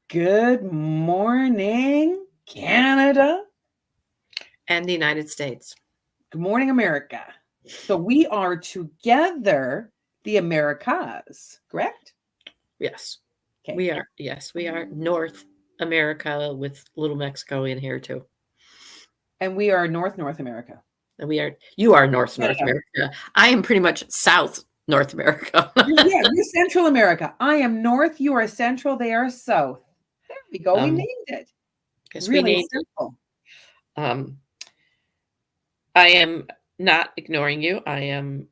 Good morning, Canada. And the United States. Good morning, America. So we are together, the Americas, correct? Yes. Okay. We are. Yes, we are North America with little Mexico in here too. And we are North America. And you are North Canada. America. I am pretty much South North America. You're Central America. I am North, you are Central, they are South. There we go. We named it. Guess we Really named simple. it. I am not ignoring you. I am,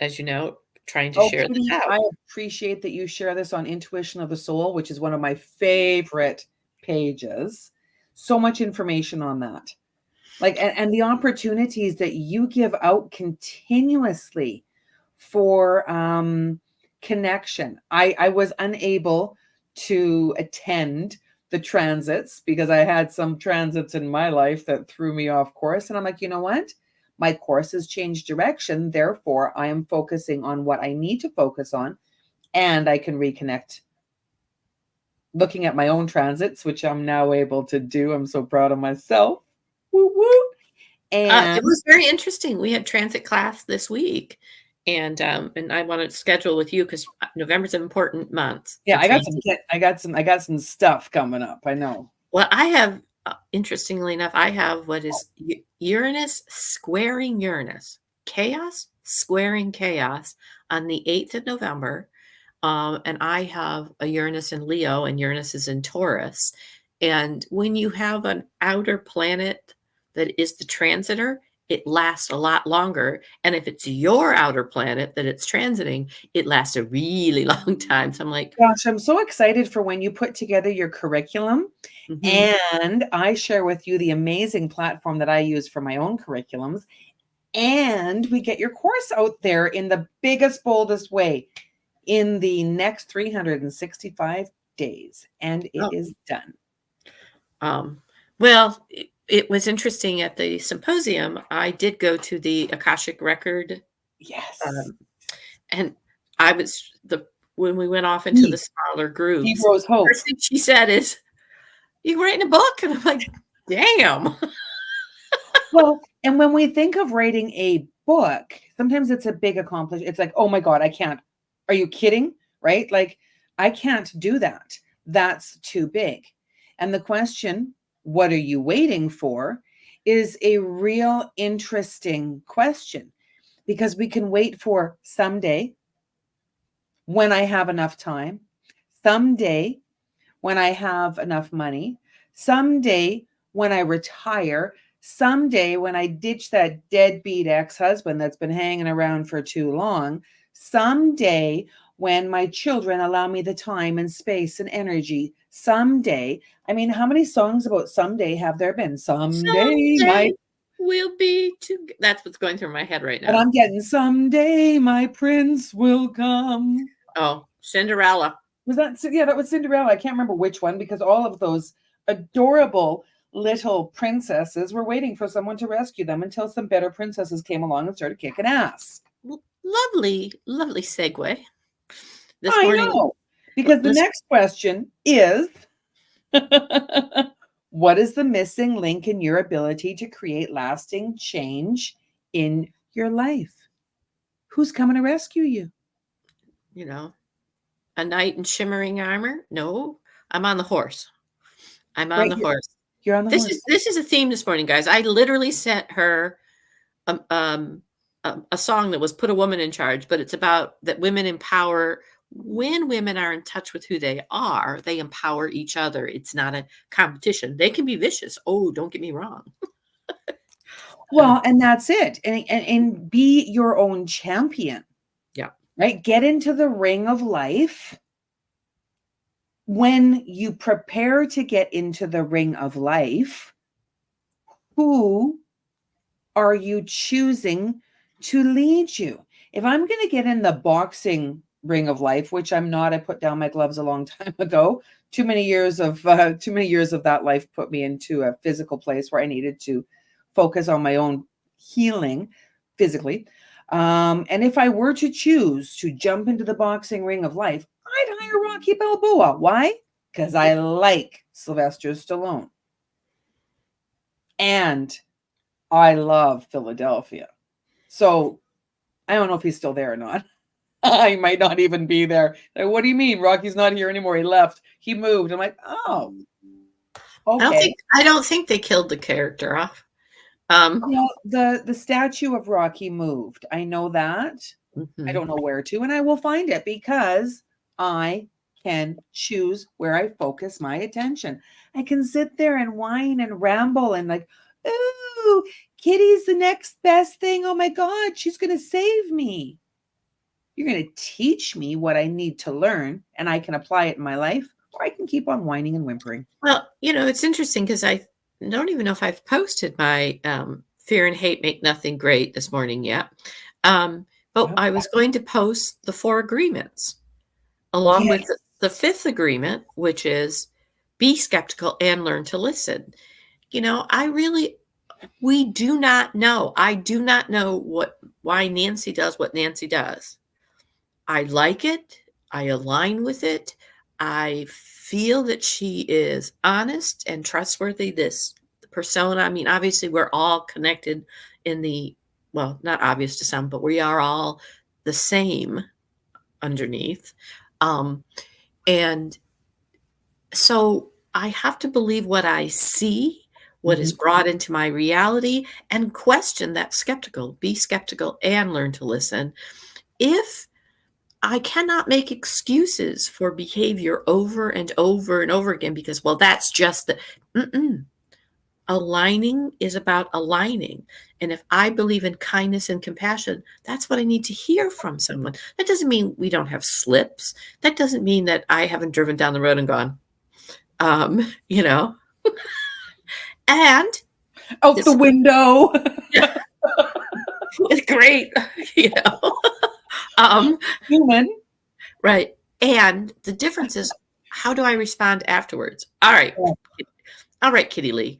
as you know, trying to share this Kitty, out. I appreciate that you share this on Intuition of the Soul, which is one of my favorite pages. So much information on that. And the opportunities that you give out continuously for connection. I was unable to attend the transits because I had some transits in my life that threw me off course. And I'm like, you know what? My course has changed direction. Therefore, I am focusing on what I need to focus on, and I can reconnect. Looking at my own transits, which I'm now able to do. I'm so proud of myself. Woo woo. And it was very interesting. We had transit class this week, and I wanted to schedule with you because November's an important month. Yeah, I got some stuff coming up. I know. Well, I have, interestingly enough, I have what is Uranus squaring Uranus, chaos squaring chaos on the 8th of November. And I have a Uranus in Leo, and Uranus is in Taurus. And when you have an outer planet that is the transitor, it lasts a lot longer. And if it's your outer planet that it's transiting, it lasts a really long time. So I'm like, gosh, I'm so excited for when you put together your curriculum. And I share with you the amazing platform that I use for my own curriculums. And we get your course out there in the biggest, boldest way in the next 365 days. And it is done. Well, it was interesting at the symposium. I did go to the Akashic Record. Yes. And I was when we went off into the smaller groups, the first thing she said is, "You writing a book?" And I'm like, "Damn." Well, and when we think of writing a book, sometimes it's a big accomplishment. It's like, oh my God, I can't. Are you kidding? Right? Like, I can't do that. That's too big. And the question, what are you waiting for, is a real interesting question, because we can wait for someday when I have enough time, someday when I have enough money, someday when I retire, someday when I ditch that deadbeat ex-husband that's been hanging around for too long, someday when my children allow me the time and space and energy, someday. I mean, how many songs about someday have there been? Someday we'll be together. That's what's going through my head right now. And I'm getting someday my prince will come. Oh, Cinderella. That was Cinderella. I can't remember which one, because all of those adorable little princesses were waiting for someone to rescue them until some better princesses came along and started kicking ass. Lovely segue. This morning, know, because the next question is, what is the missing link in your ability to create lasting change in your life? Who's coming to rescue you? You know, a knight in shimmering armor? No, I'm on the horse. I'm on the horse. You're on the horse. This is a theme this morning, guys. I literally sent her a song that was "Put a Woman in Charge," but it's about that women empower. When women are in touch with who they are, they empower each other. It's not a competition. They can be vicious. Oh, don't get me wrong. Well, and that's it. And be your own champion. Yeah. Right? Get into the ring of life. When you prepare to get into the ring of life, who are you choosing to lead you? If I'm going to get in the boxing ring of life, which I'm not, I put down my gloves a long time ago. Too many years of that life put me into a physical place where I needed to focus on my own healing physically. And if I were to choose to jump into the boxing ring of life, I'd hire Rocky Balboa. Why? because I like Sylvester Stallone. And I love Philadelphia. So I don't know if he's still there or not. I might not even be there. Like, what do you mean? Rocky's not here anymore. He left. He moved. I'm like, oh, okay. I don't think they killed the character off. The statue of Rocky moved. I know that. I don't know where to, and I will find it because I can choose where I focus my attention. I can sit there and whine and ramble and like, ooh, Kitty's the next best thing. Oh my God, she's going to save me. You're going to teach me what I need to learn, and I can apply it in my life, or I can keep on whining and whimpering. Well, it's interesting because I don't even know if I've posted my Fear and Hate Make Nothing Great this morning yet. But I was going to post the 4 agreements along with the 5th agreement, which is be skeptical and learn to listen. We do not know. I do not know why Nancy does what Nancy does. I like it. I align with it. I feel that she is honest and trustworthy. This persona, I mean, obviously we're all connected well, not obvious to some, but we are all the same underneath. And so I have to believe what I see, what is brought into my reality, and question that be skeptical and learn to listen. If I cannot make excuses for behavior over and over and over again because, well, that's just aligning is about aligning. And if I believe in kindness and compassion, that's what I need to hear from someone. That doesn't mean we don't have slips. That doesn't mean that I haven't driven down the road and gone, and out the window. It's great, Human. Right. And the difference is, how do I respond afterwards? All right. All right, Kitty Lee.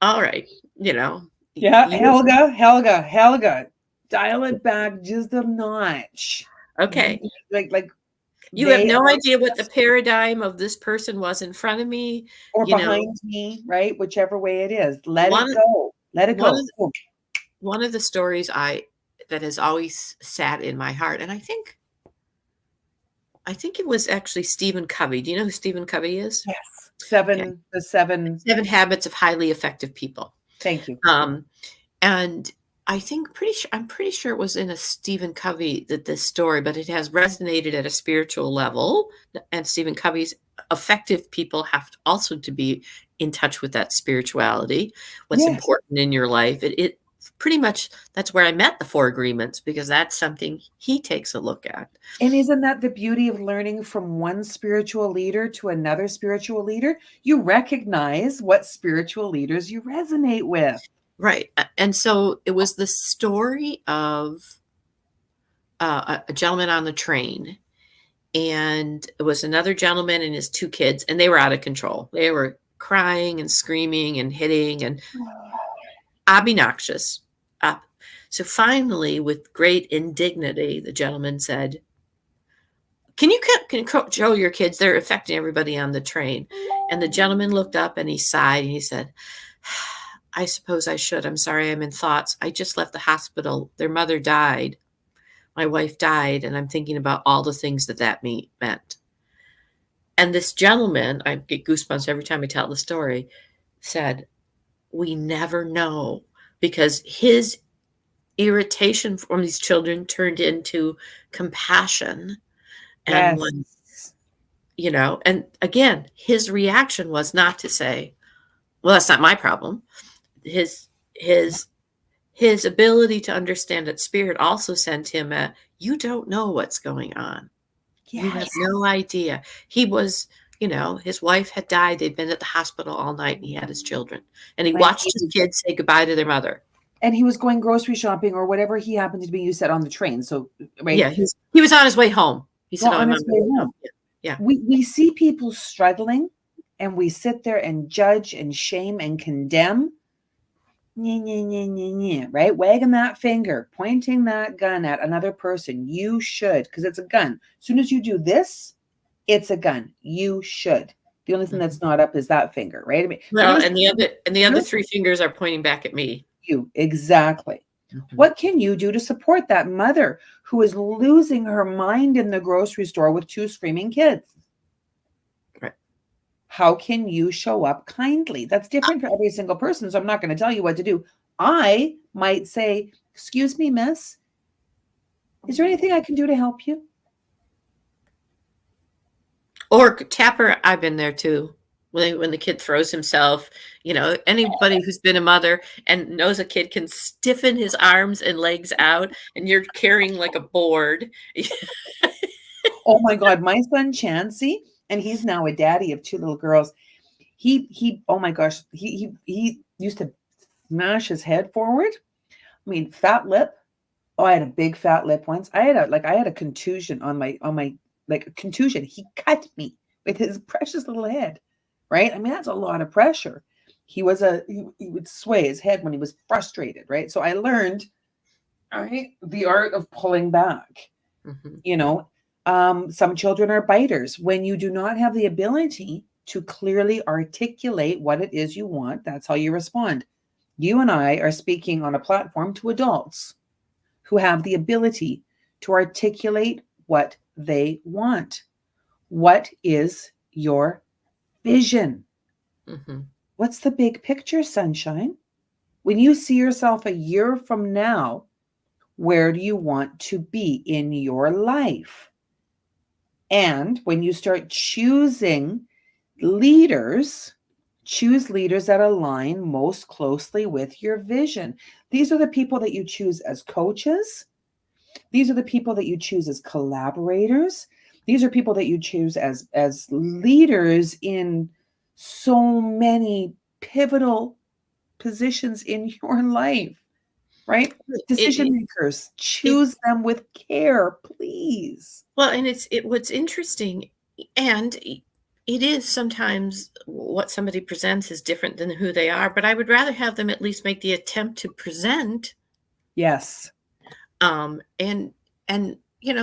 All right. Yeah, Helga. Dial it back just a notch. Okay. Like you have no idea what the paradigm of this person was in front of me or behind me, right? Whichever way it is. Let it go. Let it go. One of the stories that has always sat in my heart, and I think it was actually Stephen Covey. Do you know who Stephen Covey is? Yes. The 7 Habits of Highly Effective People. Thank you. And I'm pretty sure it was in a Stephen Covey this story, but it has resonated at a spiritual level. And Stephen Covey's effective people have also to be in touch with that spirituality, what's important in your life. It pretty much, that's where I met the 4 agreements, because that's something he takes a look at. And isn't that the beauty of learning from one spiritual leader to another spiritual leader? You recognize what spiritual leaders you resonate with. Right. And so it was the story of a gentleman on the train, and it was another gentleman and his 2 kids, and they were out of control. They were crying and screaming and hitting and obnoxious. So finally, with great indignity, the gentleman said, can you control your kids? They're affecting everybody on the train. And the gentleman looked up and he sighed and he said, I suppose I should. I'm sorry, I'm in thoughts. I just left the hospital. Their mother died. My wife died, and I'm thinking about all the things that meant. And this gentleman, I get goosebumps every time I tell the story, said, we never know, because his irritation from these children turned into compassion. And and again, his reaction was not to say, well, that's not my problem. His ability to understand that spirit also sent him you don't know what's going on. Yes. You have no idea. He was, his wife had died. They'd been at the hospital all night, and he had his children, and he watched his kids say goodbye to their mother. And he was going grocery shopping or whatever he happened to be, you said, on the train. So, right. Yeah, he was on his way home. He said, on his way home. Yeah. We see people struggling, and we sit there and judge and shame and condemn. Right? Wagging that finger, pointing that gun at another person. You should, because it's a gun. As soon as you do this, it's a gun. You should. The only thing Mhm. that's not up is that finger, right? I mean, but Well, there's and the other 3 fingers are pointing back at me. you exactly. Mhm. What can you do to support that mother who is losing her mind in the grocery store with 2 screaming kids? Right. How can you show up kindly? That's different for every single person, so I'm not gonna tell you what to do. I might say, "Excuse me, miss, is there anything I can do to help you?" Or tapper, I've been there too. When the kid throws himself, anybody who's been a mother and knows a kid can stiffen his arms and legs out, and you're carrying like a board. Oh my god, my son Chansey, and he's now a daddy of 2 little girls. He oh my gosh, he used to smash his head forward. I mean, fat lip. Oh, I had a big fat lip once. I had a contusion on my like a contusion. He cut me with his precious little head, right? I mean, that's a lot of pressure. He would sway his head when he was frustrated, right? So I learned, right, the art of pulling back. Mhm. You know, some children are biters. When you do not have the ability to clearly articulate what it is you want, that's how you respond. You and I are speaking on a platform to adults who have the ability to articulate what they want. What is your vision? Mhm. What's the big picture, sunshine? When you see yourself a year from now, where do you want to be in your life? And when you start choosing leaders, choose leaders that align most closely with your vision. These are the people that you choose as coaches. These are the people that you choose as collaborators. These are people that you choose as leaders in so many pivotal positions in your life, right? It Decision makers, it choose them with care, please. well, and what's interesting, and it is sometimes what somebody presents is different than who they are, but I would rather have them at least make the attempt to present. Yes. And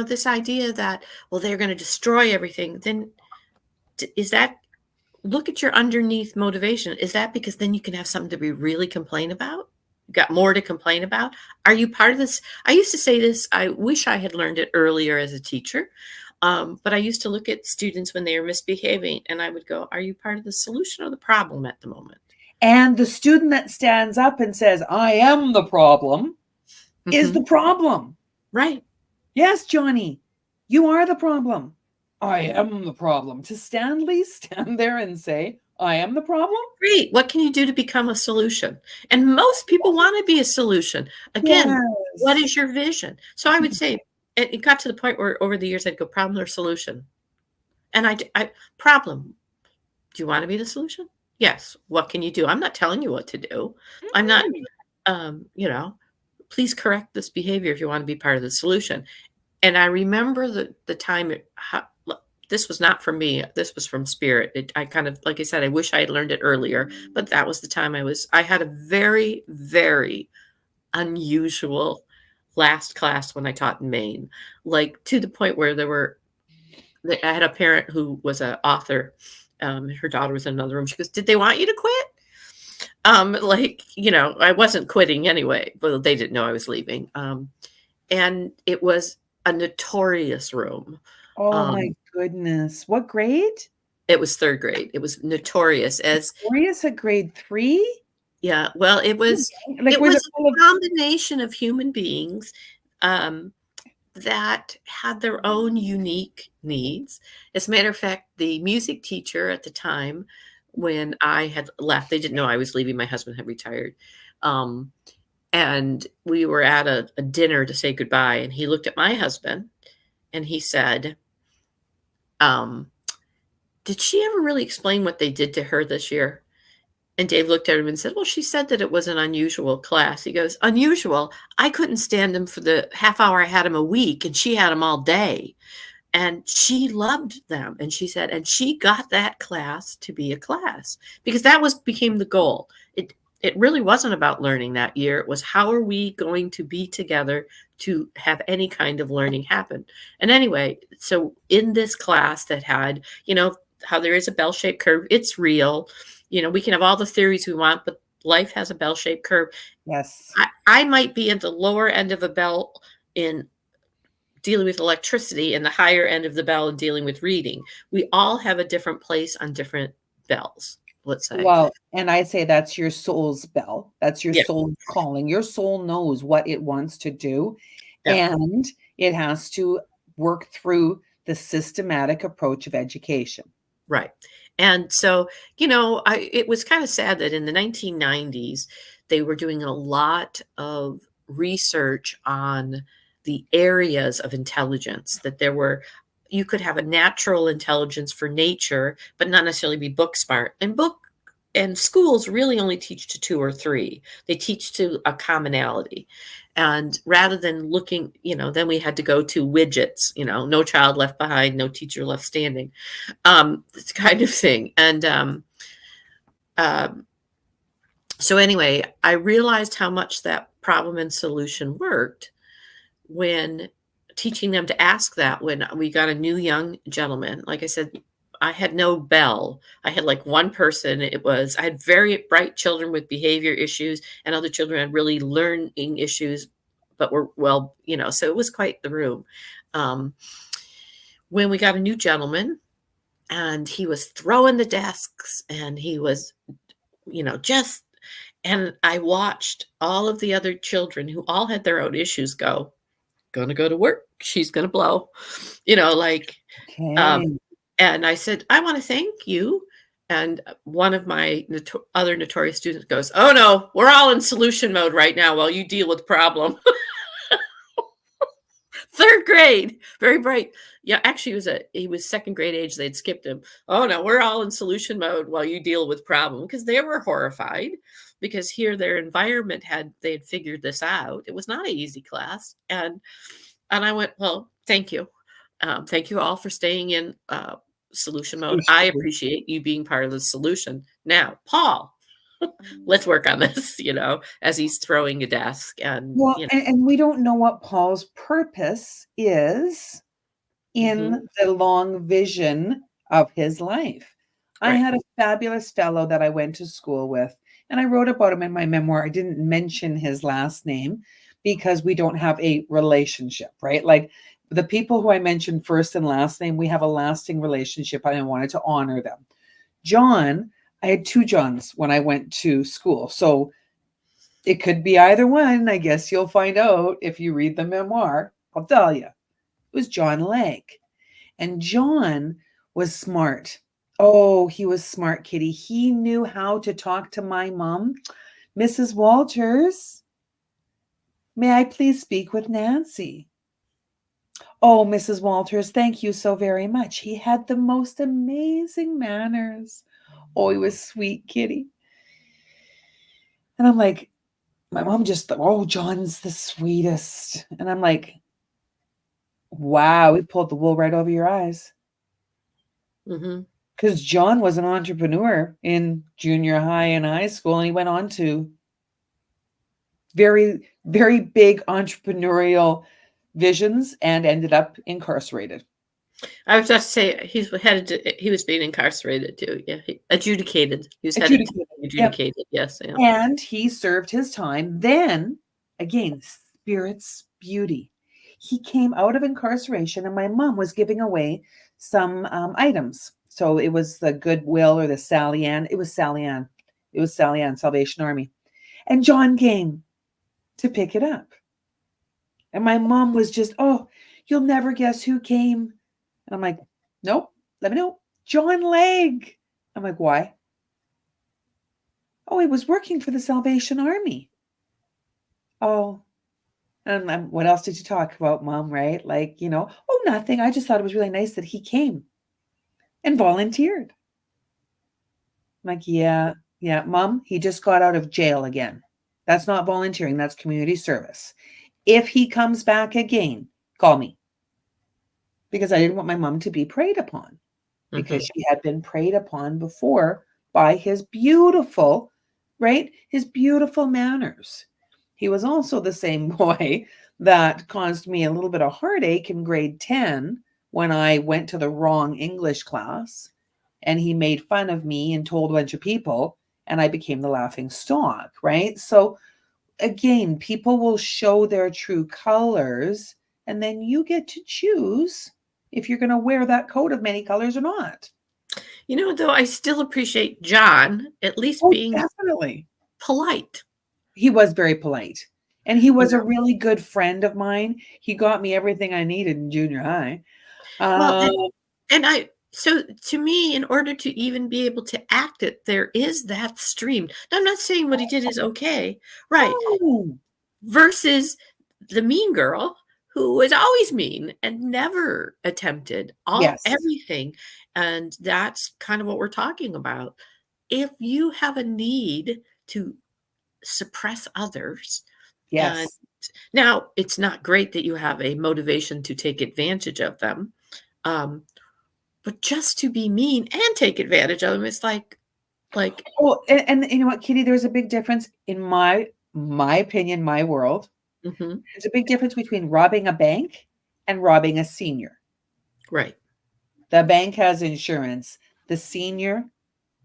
this idea that, well, they're going to destroy everything, then is that, look at your underneath motivation. Is that because then you can have something to be really complain about? You got more to complain about? Are you part of this? I used to say this, I wish I had learned it earlier as a teacher. But I used to look at students when they were misbehaving and I would go, are you part of the solution or the problem at the moment? And the student that stands up and says, I am the problem, is the Hmm. problem. Right. Yes, Johnny, you are the problem. I am the problem. To Stanley, stand there and say, I am the problem? Great. What can you do to become a solution? And most people want to be a solution. Again, what Yes. is your vision? So I would say it got to the point where over the years I'd go problem or solution. And I problem. Do you want to be the solution? Yes. What can you do? I'm not telling you what to do. I'm not, Mm-mm. um, you know, please correct this behavior if you want to be part of the solution. And I remember the time this was not from me. This was from spirit. I kind of, like I said, I wish I had learned it earlier, but that was the time I had a very, very unusual last class when I taught in Maine, like to the point where I had a parent who was an author. Her daughter was in another room. She goes, "Did they want you to quit?" I wasn't quitting anyway, but they didn't know I was leaving. And it was a notorious room. Oh my Um, goodness. What grade? it was 3rd grade. It was notorious as, Victorious at grade 3? yeah, well, it was Like, it was was it full of a combination of human beings, um, that had their own unique needs. As a matter of fact, the music teacher at the time when I had left, they didn't know I was leaving, my husband had retired, um, and we were at a dinner to say goodbye, and he looked at my husband, and he said, um did she ever really explain what they did to her this year? And Dave looked at him and said, well, she said that it was an unusual class. He goes, unusual? I couldn't stand him for the half hour I had him a week, and she had him all day. And she loved them. And she said, and she got that class to be a class because became the goal. It really wasn't about learning that year. It was how are we going to be together to have any kind of learning happen. And anyway, so in this class that had, how there is a bell-shaped curve. It's real. We can have all the theories we want, but life has a bell-shaped curve. Yes. I might be at the lower end of a bell in dealing with electricity and the higher end of the bell in dealing with reading. We all have a different place on different bells, let's say. Well, and I say that's your soul's bell. That's your Yeah. soul's calling. Your soul knows what it wants to do, Yeah. and it has to work through the systematic approach of education. Right. And so, it was kind of sad that in the 1990s, they were doing a lot of research on the areas of intelligence, that you could have a natural intelligence for nature, but not necessarily be book smart. And schools really only teach to 2 or 3. They teach to a commonality. And rather than looking, then we had to go to widgets, no child left behind, no teacher left standing, this kind of thing. And so anyway, I realized how much that problem and solution worked when teaching them to ask that. When we got a new young gentleman, like I said, I had no bell. I had like one person. I had very bright children with behavior issues, and other children had really learning issues, but were so it was quite the room. When we got a new gentleman, and he was throwing the desks, and he was, and I watched all of the other children who all had their own issues gonna go to work. She's gonna blow, like, Okay. and I said, I want to thank you. And one of my other notorious students goes, oh no, we're all in solution mode right now while you deal with problem. 3rd grade, very bright. Yeah, actually he was 2nd grade age. They'd skipped him. Oh no, we're all in solution mode while you deal with problem, because they were horrified, because here their environment they had figured this out. It was not an easy class. And I went, well, thank you. Thank you all for staying in solution mode. I appreciate you being part of the solution. Now, Paul, let's work on this, as he's throwing a desk. And, Well, and we don't know what Paul's purpose is in the long vision of his life. I Right. had a fabulous fellow that I went to school with, and I wrote about him in my memoir. I didn't mention his last name because we don't have a relationship, right? Like the people who I mentioned first and last name, we have a lasting relationship, and I wanted to honor them. John, I had 2 Johns when I went to school. So it could be either one. I guess you'll find out if you read the memoir. I'll tell you. It was John Legg. And John was smart. Oh, he was smart, Kitty. He knew how to talk to my mom. Mrs. Walters, may I please speak with Nancy? Oh, Mrs. Walters, thank you so very much. He had the most amazing manners. Oh, he was sweet, Kitty. And I'm like, my mom just thought, oh, John's the sweetest. And I'm like, wow, he pulled the wool right over your eyes. Because John was an entrepreneur in junior high and high school, and he went on to very, very big entrepreneurial visions and ended up incarcerated. I was just say he was being incarcerated too. Yeah, adjudicated. He was headed to adjudicated. Yep. Yes, yeah. And he served his time. Then again, spirit's beauty. He came out of incarceration, and my mom was giving away some items. So it was the Goodwill or the Sally Ann. It was Sally Ann. It was Sally Ann, Salvation Army. And John came to pick it up. And my mom was just, oh, you'll never guess who came. And I'm like, nope, let me know. John Legg. I'm like, why? Oh, he was working for the Salvation Army. Oh, and what else did you talk about, Mom, right? Like, oh, nothing. I just thought it was really nice that he came and volunteered. I'm like, yeah, Mom, he just got out of jail again. That's not volunteering. That's community service. If he comes back again, call me. Because I didn't want my mom to be preyed upon, because she had been preyed upon before by his beautiful, right? His beautiful manners. He was also the same boy that caused me a little bit of heartache in grade 10 when I went to the wrong English class and he made fun of me and told a bunch of people, and I became the laughing stock, right? So again, people will show their true colors, and then you get to choose if you're going to wear that coat of many colors or not. Though I still appreciate John at least Oh, being definitely. polite. He was very polite. And he You was a know? really good friend of mine. He got me everything I needed in junior high. Well, Um, and I so to me, in order to even be able to act it, there is that stream. Now, I'm not saying what he did is okay, right? oh, Versus the mean girl who was always mean and never attempted yes, everything. And that's kind of what we're talking about. If you have a need to suppress others, and yes, now it's not great that you have a motivation to take advantage of them. Um, but just to be mean and take advantage of them, it's like well, and you know what, Kitty, there's a big difference in my opinion, my world. mhm, There's a big difference between robbing a bank and robbing a senior. right. The bank has insurance, the senior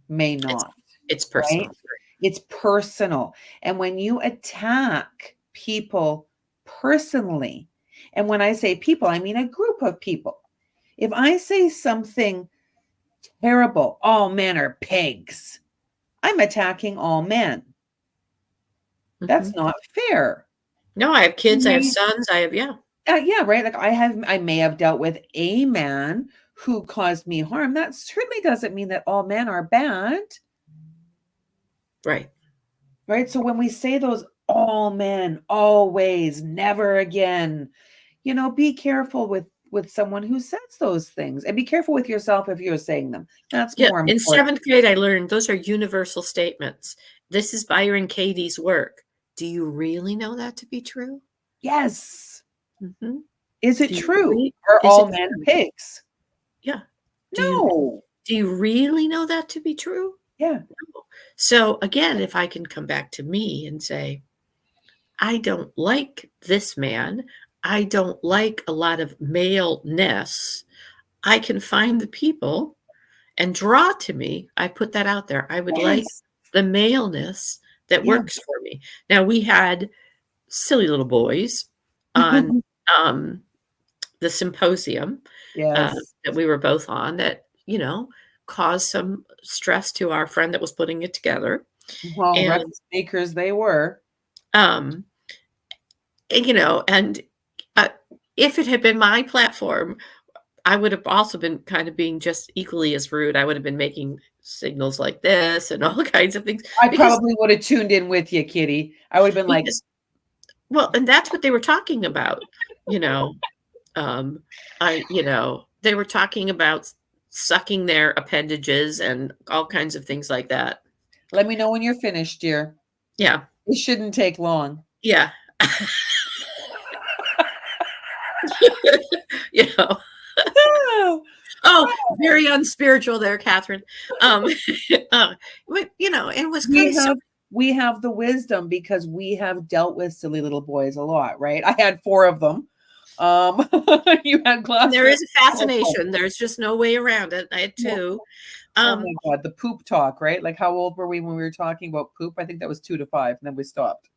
may It's not, it's right? personal. It's personal. And when you attack people personally, and when I say people, I mean a group of people. If I say something terrible, all men are pigs, I'm attacking all men. That's Mhm. not fair. No, I have kids, I have Right. sons, I have yeah. Yeah, right. Like I may have dealt with a man who caused me harm. That certainly doesn't mean that all men are bad, Right. right? So when we say those all men, always, never again, be careful with someone who says those things, and be careful with yourself if you're saying them. That's Yeah, more in important. 7th grade, I learned those are universal statements. This is Byron Katie's work. Do you really know that to be true? Yes. Mhm. Is it Do you true? really Are is all it men true? pigs? Yeah. Do you No. do you really know that to be true? Yeah. No. So, again, if I can come back to me and say, "I don't like this man. I don't like a lot of maleness." I can find the people and draw to me. I put that out there. I would like Yes. the maleness that Yeah. works for me. Now we had silly little boys on um, the symposium Yes. that we were both on that, caused some stress to our friend that was putting it together. Well, And, ruckus makers they were. um, and uh, if it had been my platform, I would have also been kind of being just equally as rude. I would have been making signals like this and all kinds of things I because probably would have tuned in with you, Kitty. I would have been like, because well, and that's what they were talking about, you know. Um, they were talking about sucking their appendages and all kinds of things like that. let me know when you're finished, dear. Yeah, It shouldn't take long. yeah. you know. Oh, Oh, very unspiritual there, Catherine. Um, but it was kind we of so. have we have the wisdom because we have dealt with silly little boys a lot, right? I had 4 of them. You had There classmates. is a fascination. There's just no way around it. I had two. Oh my Um, god, the poop talk, right? Like how old were we when we were talking about poop? I think that was 2 to 5, and then we stopped.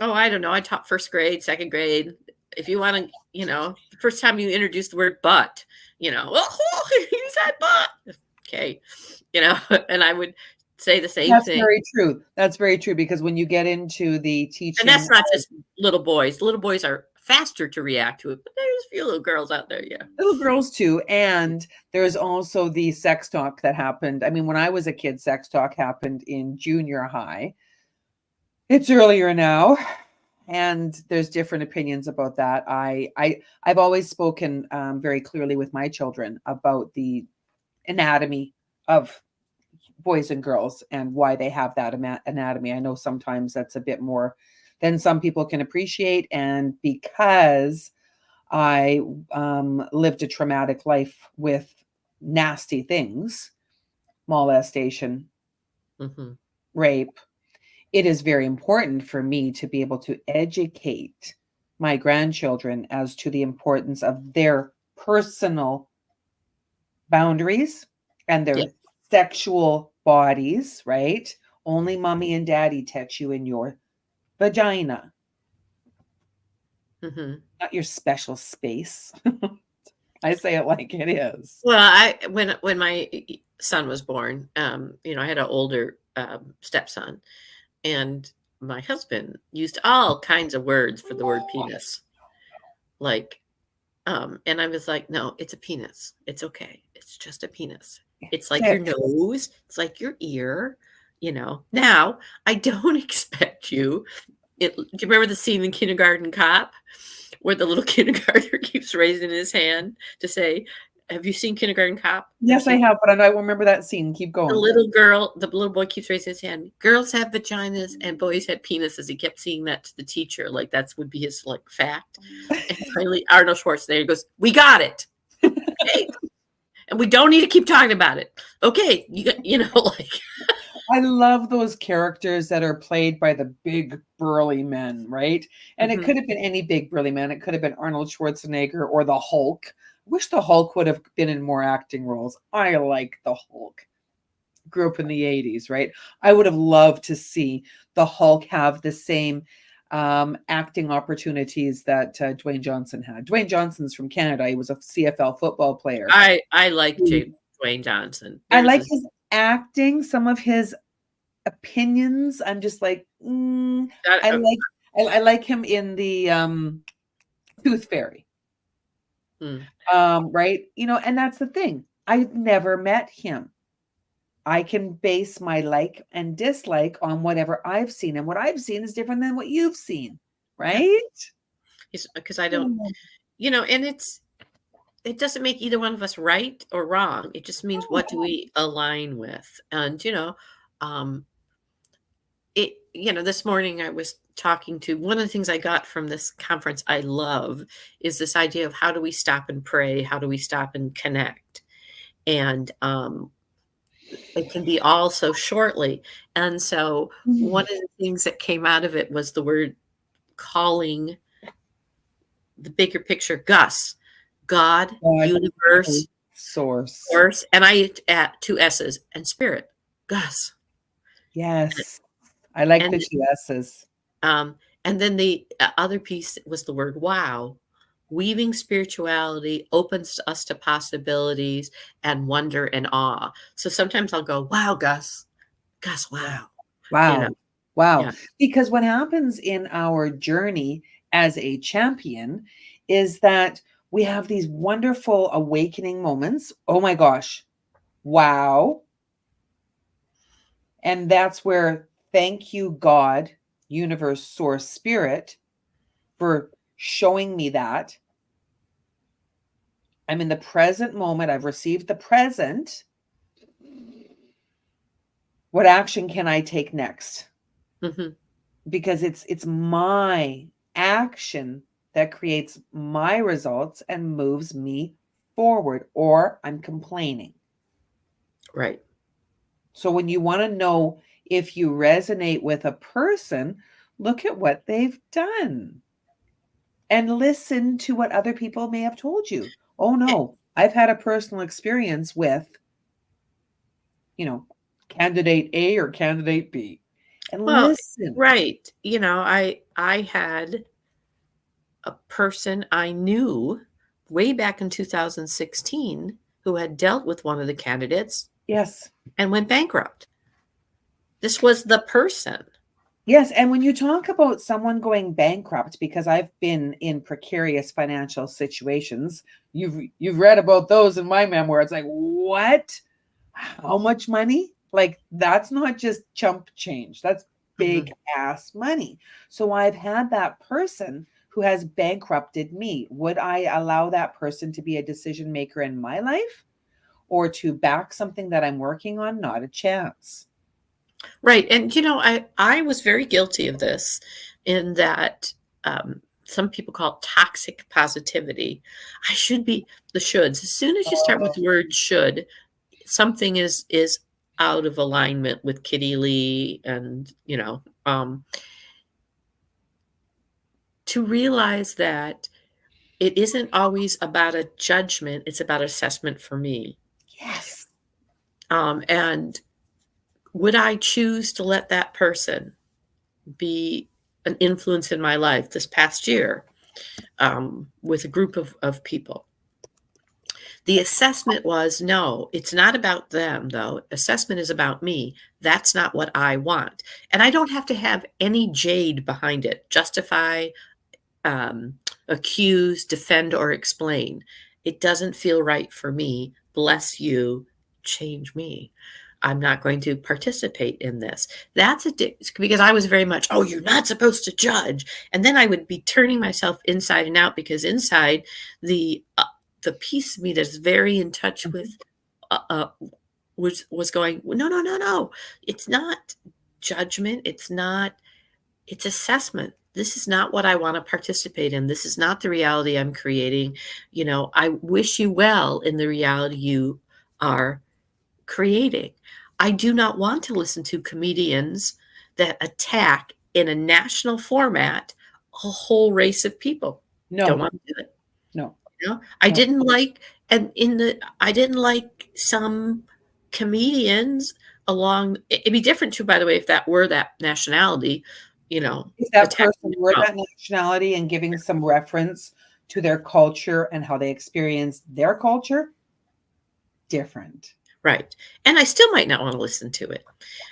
oh, I don't know. I taught first grade, second grade. If you want to, the first time you introduce the word but, oh, you said but. Okay. And I would say the same That's thing. very true. That's very true because when you get into the And teaching that's not just little boys. Little boys are faster to react to it, but there's a few little girls out there. Yeah. little girls too, and there's also the sex talk that happened. I mean, when I was a kid, sex talk happened in junior high. It's earlier now, and there's different opinions about that. I've always spoken very clearly with my children about the anatomy of boys and girls and why they have that anatomy. I know sometimes that's a bit more than some people can appreciate, and because I lived a traumatic life with nasty things, molestation, Hmm. rape. It is very important for me to be able to educate my grandchildren as to the importance of their personal boundaries and Yeah. their sexual bodies, right? Only mommy and daddy touch you in your vagina, Mhm. not your special space. I say it like it is. Well, I when my son was born, I had an older, stepson, and my husband used all kinds of words for the word penis. Like, and I was like, "No, it's a penis. It's okay. It's just a penis. It's like your Six. nose. It's like your ear." Now, I don't expect you do you remember the scene in Kindergarten Cop where the little kindergartner keeps raising his hand to say, "Have you seen Kindergarten Cop? Ever Yes, I seen have, but I don't remember that scene. Keep going. the little boy keeps raising his hand. Girls have vaginas and boys have penises." He kept saying that to the teacher, like that's would be his like fact. And finally, Arnold Schwarzenegger goes, "We got it, okay, and we don't need to keep talking about it, okay." Like, I love those characters that are played by the big burly men, right? And it Mhm. could have been any big burly man. It could have been Arnold Schwarzenegger or the Hulk. I wish the Hulk would have been in more acting roles. I like the Hulk. Grew up in the 80s, right? I would have loved to see the Hulk have the same acting opportunities that Dwayne Johnson had. Dwayne Johnson's from Canada. He was a CFL football player. I like Dwayne Johnson. I There's like a his acting, some of his opinions. I'm just like, that, I like I like him in the Tooth Fairy. mm, Right? And that's the thing. I've never met him. I can base my like and dislike on whatever I've seen. And what I've seen is different than what you've seen. yeah, Right? because I don't, Oh, and it doesn't make either one of us right or wrong. It just means what do we align with, and um, this morning I was talking to one of the things I got from this conference I love is this idea of how do we stop and pray? How do we stop and connect? And it can be all so shortly. And so one of the things that came out of it was the word calling the bigger picture Gus, God, God, universe, source. force, and I add two S's and spirit, Gus. Yes. I like And the two S's. Um, and then the other piece was the word wow. Weaving spirituality opens us to possibilities and wonder and awe. So sometimes I'll go, wow, Gus, Yeah. wow. You know, Wow. Wow. yeah. Because what happens in our journey as a champion is that we have these wonderful awakening moments. Oh my gosh. Wow. And that's where thank you, God, universe, source, spirit, for showing me that. I'm in the present moment. I've received the present. What action can I take next? Hmm. Because it's my action that creates my results and moves me forward, or I'm complaining. Right. So when you want to know if you resonate with a person, look at what they've done and listen to what other people may have told you. Oh Eh, no, I've had a personal experience with, you know, candidate A or candidate B. And Well, listen. right. I had a person I knew way back in 2016 who had dealt with one of the candidates Yes. and went bankrupt. This was the person. Yes, and when you talk about someone going bankrupt, because I've been in precarious financial situations, you've read about those in my memoir. It's like, what? How much money? Like that's not just chump change. That's big Mhm. ass money. So I've had that person who has bankrupted me. Would I allow that person to be a decision maker in my life or to back something that I'm working on? Not a chance. Right, and I was very guilty of this in that some people call it toxic positivity. I should be the shoulds. As soon as you start with Oh, the word should, something is out of alignment with Kitty Lee, and to realize that it isn't always about a judgment; it's about assessment for me. yes. And would I choose to let that person be an influence in my life this past year, with a group of people? The assessment was, no, it's not about them, though. Assessment is about me. That's not what I want. And I don't have to have any jade behind it, justify, um, accuse, defend, or explain. It doesn't feel right for me. Bless you. Change me. I'm not going to participate in this. That's because I was very much, oh, you're not supposed to judge. And then I would be turning myself inside and out, because inside the the piece of me that's very in touch with, uh, uh, was going, no, no, no, no. It's not judgment. It's assessment. This is not what I want to participate in. This is not the reality I'm creating. I wish you well in the reality you are creating. I do not want to listen to comedians that attack in a national format a whole race of people. Don't No, want to do it. no, I no. didn't like, and I didn't like some comedians along. It'd be different too, by the way, if that were that nationality, If that attacking person were Trump. that nationality and giving some reference to their culture and how they experience their culture, different. Right. And I still might not want to listen to it.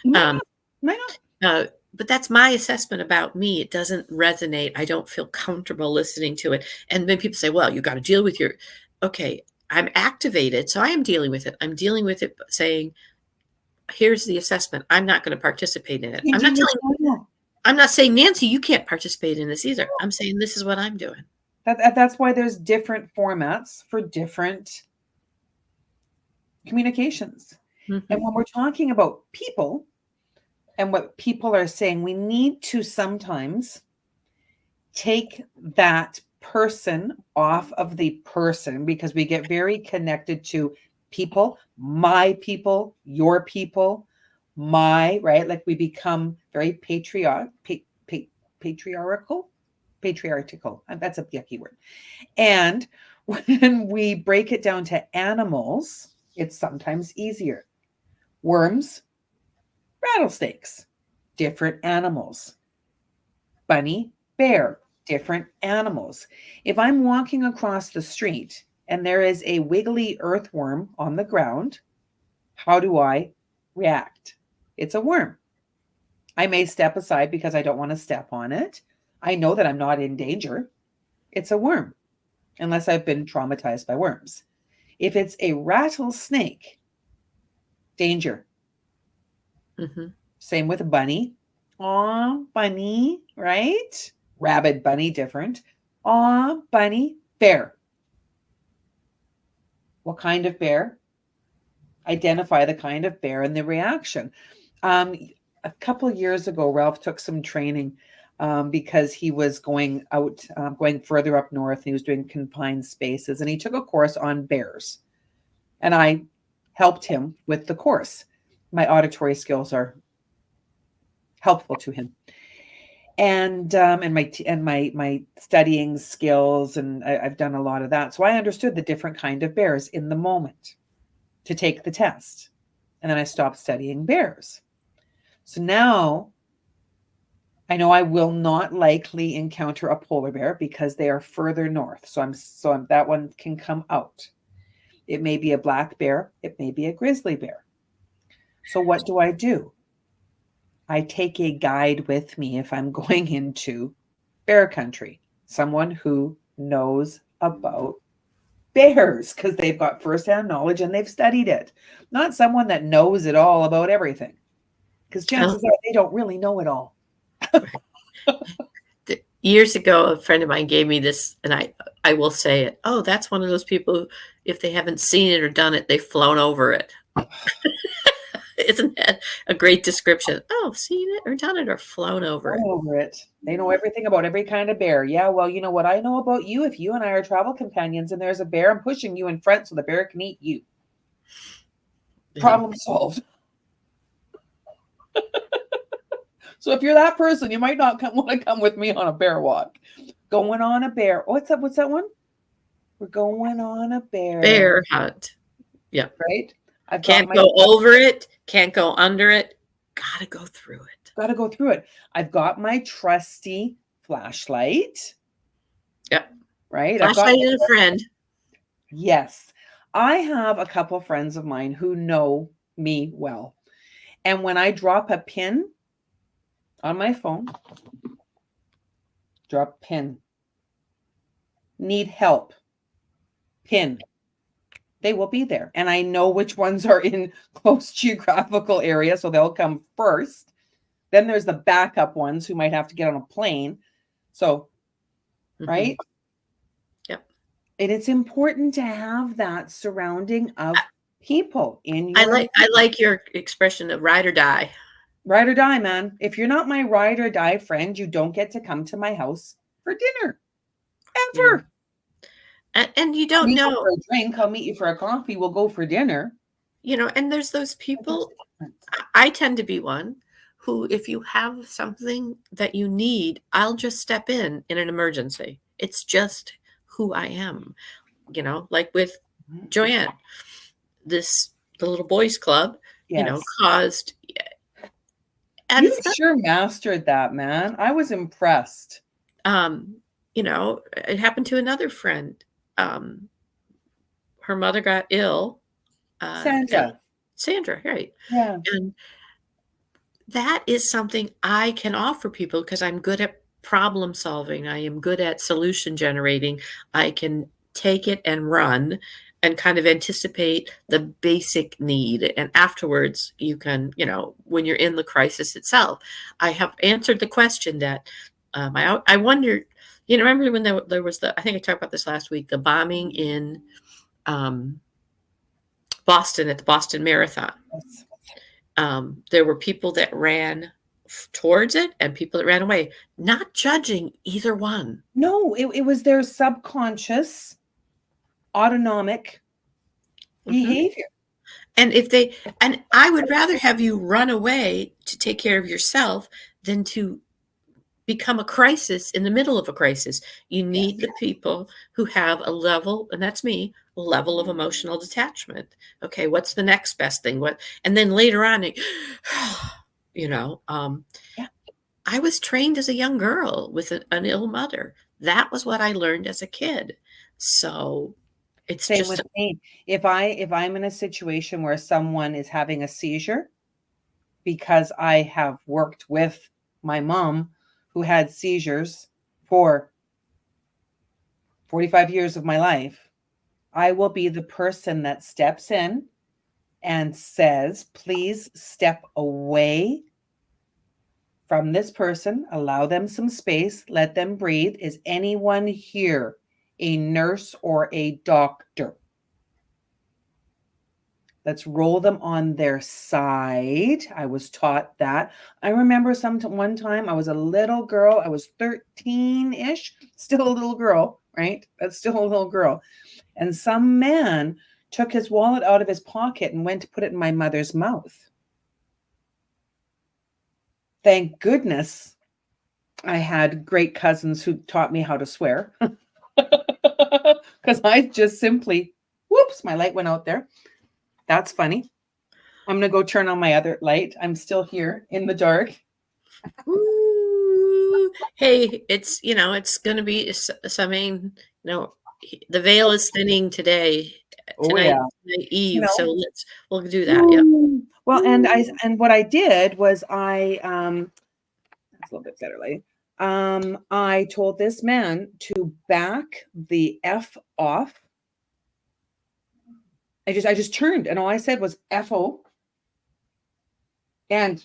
You might Um, not. Might not. but that's my assessment about me. It doesn't resonate. I don't feel comfortable listening to it. And then people say, well, you got to deal with okay, I'm activated. So I am dealing with it. I'm dealing with it saying, here's the assessment. I'm not going to participate in it. I'm not saying, Nancy, you can't participate in this either. I'm saying this is what I'm doing. That's why there's different formats for different communications. Mm-hmm. And when we're talking about people and what people are saying, we need to sometimes take that person off of the person, because we get very connected to people, my people, your people, right? Like we become very patriarchal. That's a yucky word. And when we break it down to animals, it's sometimes easier. Worms, rattlesnakes, different animals. Bunny, bear, different animals. If I'm walking across the street and there is a wiggly earthworm on the ground, how do I react? It's a worm. I may step aside because I don't want to step on it. I know that I'm not in danger. It's a worm, unless I've been traumatized by worms. If it's a rattlesnake, danger. Mm-hmm. Same with a bunny. Aw, bunny, right? Rabbit, bunny, different. Aw, bunny, bear. What kind of bear? Identify the kind of bear and the reaction. A couple of years ago, Ralph took some training because he was going out, going further up north. And he was doing confined spaces, and he took a course on bears. And I helped him with the course. My auditory skills are helpful to him, and my studying skills, and I've done a lot of that. So I understood the different kind of bears in the moment to take the test, and then I stopped studying bears. So now I know I will not likely encounter a polar bear because they are further north. So that one can come out. It may be a black bear. It may be a grizzly bear. So what do? I take a guide with me if I'm going into bear country, someone who knows about bears because they've got firsthand knowledge and they've studied it, not someone that knows it all about everything, because chances are they don't really know it all. Years ago, a friend of mine gave me this, and I will say it. Oh, that's one of those people who, if they haven't seen it or done it, they've flown over it. Isn't that a great description? Oh, seen it or done it or flown over it. They know everything about every kind of bear. Yeah, well, you know what I know about you? If you and I are travel companions and there's a bear, I'm pushing you in front so the bear can eat you. Problem solved. So if you're that person, you might not want to come with me on a bear walk. Going on a bear. What's that one? We're going on a bear hunt. Yeah. Right? I've got Can't my go over it, can't go under it, gotta go through it. got to go through it. I've got my trusty flashlight, Yep. right? I've got Flashlight is a friend. yes. I have a couple friends of mine who know me well. And when I drop a pin on my phone, drop pin, need help, pin, they will be there. And I know which ones are in close geographical areas, so they'll come first. Then there's the backup ones who might have to get on a plane. So, right? Yep. And it's important to have that surrounding of people in I your like your expression of ride or die. ride or die, man. If you're not my ride or die friend, you don't get to come to my house for dinner. Ever. And you don't We go know, for a drink, I'll meet you for a coffee, we'll go for dinner. and there's those people, I tend to be one who, if you have something that you need, I'll just step in an emergency. It's just who I am, like with Joanne, the little boys club, Yes. caused, and You it's not, sure mastered that, man. I was impressed. it happened to another friend. Her mother got ill. And Sandra. Sandra, right. Yeah. And that is something I can offer people because I'm good at problem solving. I am good at solution generating. I can take it and run and kind of anticipate the basic need. And afterwards, you can, when you're in the crisis itself, I have answered the question that I wonder, remember when there was I think I talked about this last week, the bombing in Boston at the Boston Marathon. Yes. There were people that ran towards it and people that ran away, not judging either one. No, it was their subconscious autonomic behavior. And and I would rather have you run away to take care of yourself than to become a crisis in the middle of a crisis. You need the people who have a level, and that's me, a level of emotional detachment. Okay, what's the next best thing? And then later on, I was trained as a young girl with an ill mother. That was what I learned as a kid. So it's Same just with me. If I'm in a situation where someone is having a seizure, because I have worked with my mom who had seizures for 45 years of my life, I will be the person that steps in and says, please step away from this person, allow them some space, let them breathe. Is anyone here a nurse or a doctor? Let's roll them on their side. I was taught that. I remember one time I was a little girl. I was 13-ish, still a little girl, right? That's still a little girl. And some man took his wallet out of his pocket and went to put it in my mother's mouth. Thank goodness I had great cousins who taught me how to swear. Because I just simply, whoops, my light went out there. That's funny. I'm going to go turn on my other light. I'm still here in the dark. Ooh, hey, it's going to be something, the veil is thinning today. Tonight Eve, so we'll do that. Yeah. Well, and what I did was that's a little bit better light. I told this man to back the F off. I just turned and all I said was F-O. And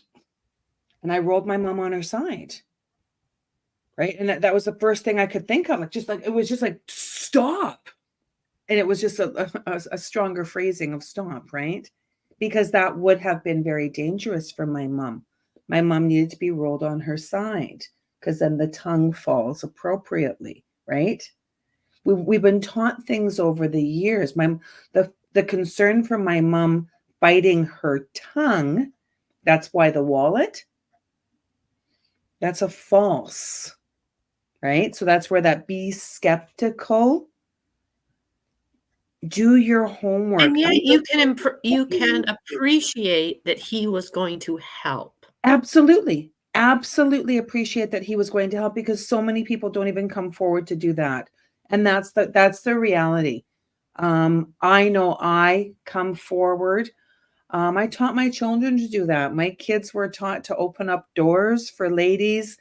I rolled my mom on her side. Right. And that was the first thing I could think of. It was just like, stop. And it was just a stronger phrasing of stop, right? Because that would have been very dangerous for my mom. My mom needed to be rolled on her side because then the tongue falls appropriately, right? We've been taught things over the years. The concern for my mom biting her tongue, that's why the wallet, that's a false, right? So that's where that be skeptical Do your homework. And yet you can Listen. appreciate that he was going to help. Absolutely. Absolutely appreciate that he was going to help because so many people don't even come forward to do that. And that's the reality. I know I come forward. I taught my children to do that. My kids were taught to open up doors for ladies,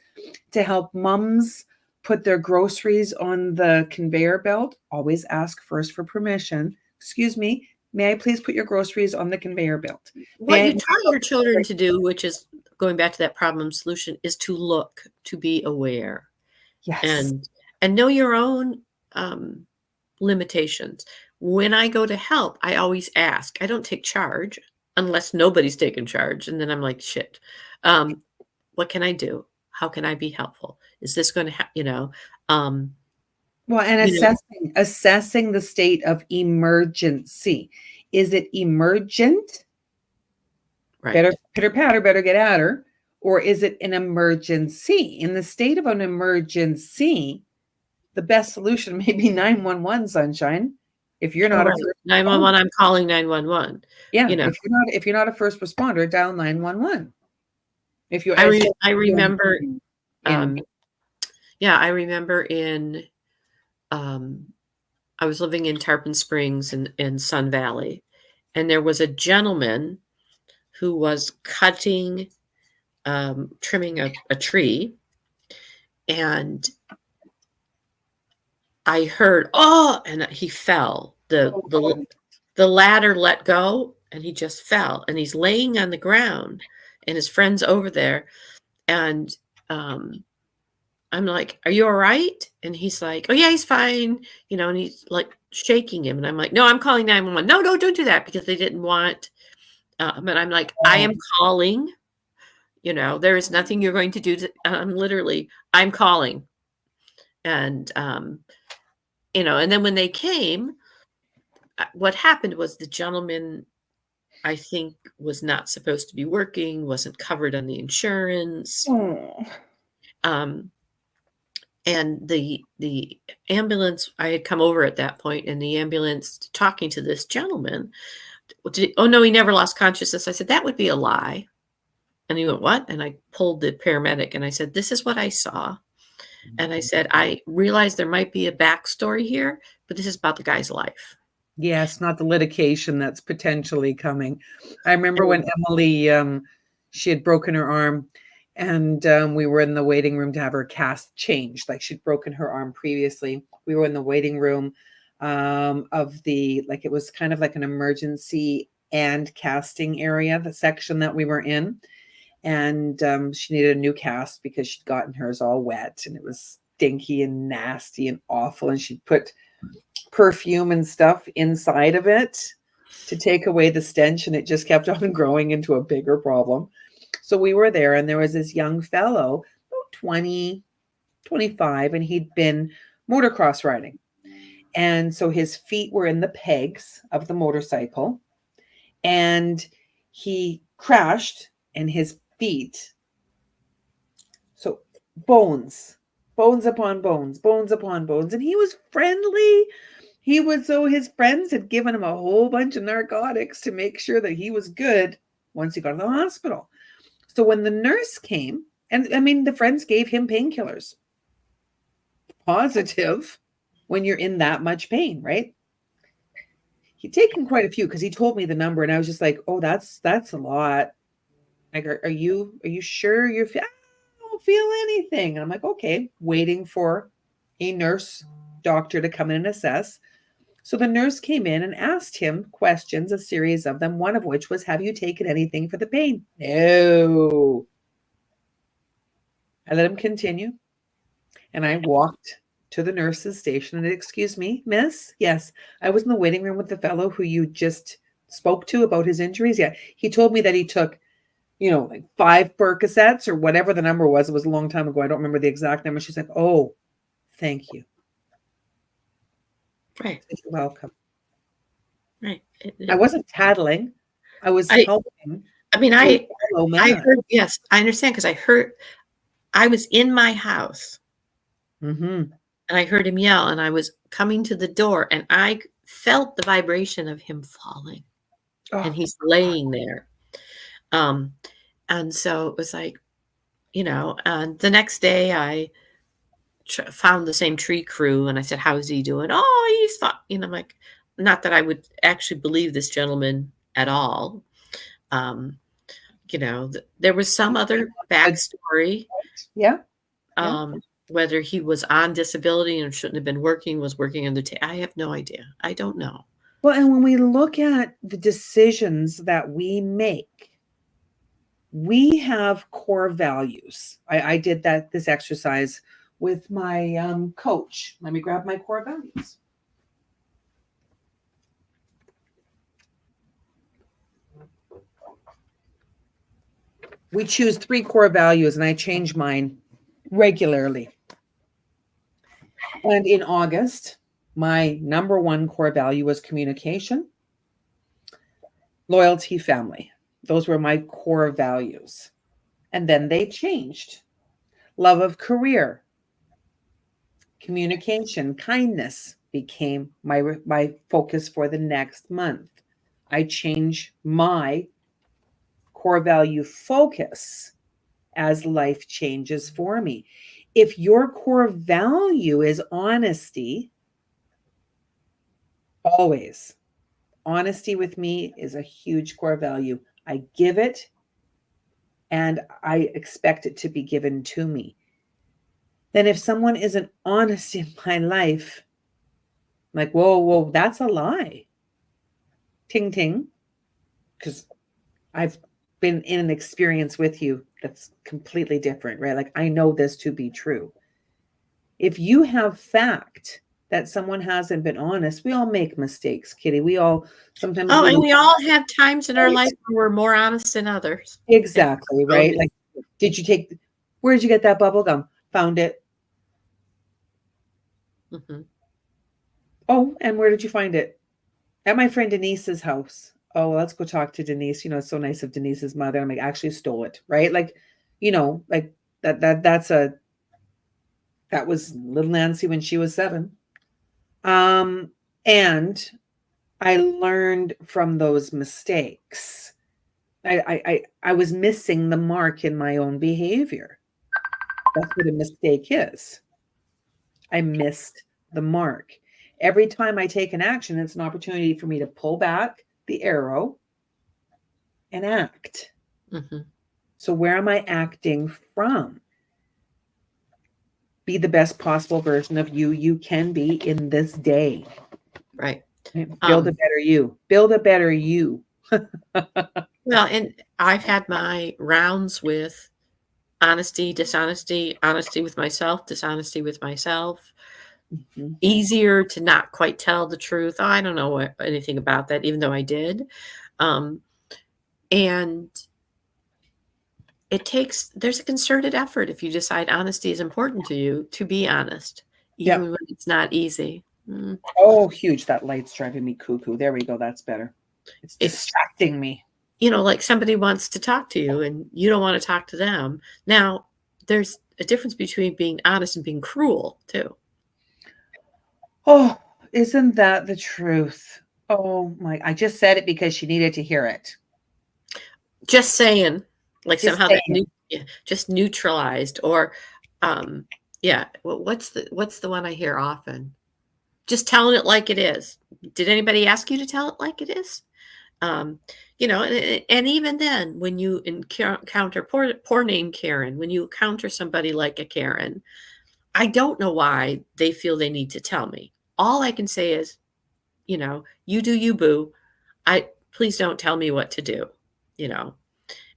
to help mums put their groceries on the conveyor belt. Always ask first for permission. Excuse me, may I please put your groceries on the conveyor belt? What May you I? taught your children to do, which is going back to that problem solution, is to look, to be aware, Yes. and know your own limitations. When I go to help, I always ask. I don't take charge unless nobody's taken charge, and then I'm like, shit. What can I do? How can I be helpful? Is this going to, um, Well, and you know, assessing the state of emergency. Is it emergent? Better right? pitter patter, better get at her. Or is it an emergency? In the state of an emergency, the best solution may be 911, sunshine. If you're not a Right. first responder. 911. I'm calling 911. Yeah, You know, if you're not a first responder, dial 911. If you I as I remember. in Yeah, I remember um, I was living in Tarpon Springs in Sun Valley, and there was a gentleman who was trimming a tree, and I heard, oh, and he fell. The ladder let go, and he just fell, and he's laying on the ground, and his friend's over there, and I'm like, "Are you all right?" And he's like, "Oh yeah, he's fine," and he's like shaking him, and I'm like, "No, I'm calling 911." No, no, don't do that because they didn't want. But I'm like, I am calling. There is nothing you're going to do. I'm calling, and and then when they came, what happened was the gentleman, I think, was not supposed to be working, wasn't covered on the insurance. oh, Um, and the ambulance, I had come over at that point, and the ambulance talking to this gentleman. Oh no, he never lost consciousness. I said, that would be a lie. And he went, what? And I pulled the paramedic and I said, this is what I saw. And I said, I realize there might be a backstory here, but this is about the guy's life. yes, not the litigation that's potentially coming. I remember when Emily, she had broken her arm, and we were in the waiting room to have her cast changed. Like she'd broken her arm previously. We were in the waiting room of it was kind of like an emergency and casting area, the section that we were in. And she needed a new cast because she'd gotten hers all wet and it was stinky and nasty and awful. And she'd put perfume and stuff inside of it to take away the stench, and it just kept on growing into a bigger problem. So we were there, and there was this young fellow, about 20, 25, and he'd been motocross riding. And so his feet were in the pegs of the motorcycle, and he crashed, and his feet, so bones, bones upon bones, bones upon bones. And he was friendly. So his friends had given him a whole bunch of narcotics to make sure that he was good once he got to the hospital. So when the nurse came, and I mean, the friends gave him painkillers, positive when you're in that much pain, right? He'd taken quite a few because he told me the number, and I was just like, oh, that's a lot. Like, are you sure I don't feel anything? And I'm like, okay, waiting for a nurse doctor to come in and assess. So the nurse came in and asked him questions, a series of them, one of which was, have you taken anything for the pain? No. I let him continue. And I walked to the nurse's station and, excuse me, miss? Yes, I was in the waiting room with the fellow who you just spoke to about his injuries. Yeah, he told me that he took, like 5 Percocets or whatever the number was. It was a long time ago. I don't remember the exact number. She's like, oh, thank you. Right. You're welcome. Right. I wasn't tattling. I was helping. I mean, I heard, yes, I understand because I was in my house Mm-hmm. and I heard him yell and I was coming to the door and I felt the vibration of him falling, and Oh, he's laying there. Um, and so it was like, and the next day I found the same tree crew and I said, "How's he doing?" "Oh, he's fine." I'm like, not that I would actually believe this gentleman at all. Um, there was some other good. backstory, Yeah. Yeah. um, whether he was on disability and shouldn't have been working, was working on I have no idea. I don't know. Well, and when we look at the decisions that we make, we have core values. I did this exercise with my coach. Let me grab my core values. We choose 3 core values, and I change mine regularly. And in August, my number 1 core value was communication, loyalty, family. Those were my core values. And then they changed. Love of career, communication, kindness became my focus for the next month. I change my core value focus as life changes for me. If your core value is honesty, always, honesty with me is a huge core value. I give it and I expect it to be given to me. Then if someone isn't honest in my life, I'm like, whoa, that's a lie. Ting ting. Because I've been in an experience with you that's completely different, right? Like I know this to be true. If you have fact that someone hasn't been honest, we all make mistakes, Kitty. We all sometimes Oh, we and we all have times in our right? life where we're more honest than others. Exactly, So right? Like, where did you get that bubble gum? Found it. Mhm. Oh, and where did you find it? At my friend Denise's house. Oh, well, let's go talk to Denise. It's so nice of Denise's mother. I'm like, actually stole it, right? Like, like that was little Nancy when she was 7. Um, and I learned from those mistakes. I was missing the mark in my own behavior. That's what a mistake is. I missed the mark. Every time I take an action, it's an opportunity for me to pull back the arrow and act. Mhm. So where am I acting from? Be the best possible version of you can be in this day. Right. Build a better you. Build a better you. Well, and I've had my rounds with honesty, dishonesty, honesty with myself, dishonesty with myself. Mhm. Easier to not quite tell the truth. Oh, I don't know anything about that, even though I did. Um, and there's a concerted effort if you decide honesty is important to you to be honest, Yeah. even when it's not easy. Oh, huge. That light's driving me cuckoo. There we go. That's better. It's It's, distracting me. like somebody wants to talk to you and you don't want to talk to them. Now, there's a difference between being honest and being cruel, too. Oh, isn't that the truth? Oh my, I just said it because she needed to hear it. Just saying, like Just somehow that saying. just neutralized or, yeah. What's the one I hear often? Just telling it like it is. Did anybody ask you to tell it like it is? Um, and even then, when you encounter poor name Karen, when you encounter somebody like a Karen, I don't know why they feel they need to tell me. All I can say is, you do you, boo. Please don't tell me what to do, you know.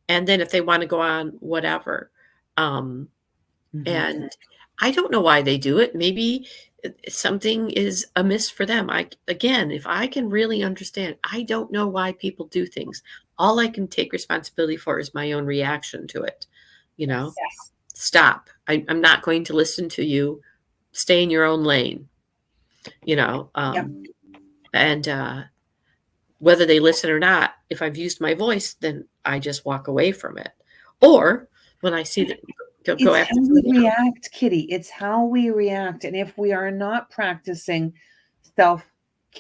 And then if they want to go on, whatever. Um, Mhm. and I don't know why they do it. Maybe something is amiss for them. Again, if I can really understand, I don't know why people do things. All I can take responsibility for is my own reaction to it. You know, Yes. stop. I'm not going to listen to you. Stay in your own lane. You know, Yep. and whether they listen or not, if I've used my voice, then I just walk away from it. Or when I see that go It's after how we somebody else. react, Kitty. It's how we react. And if we are not practicing self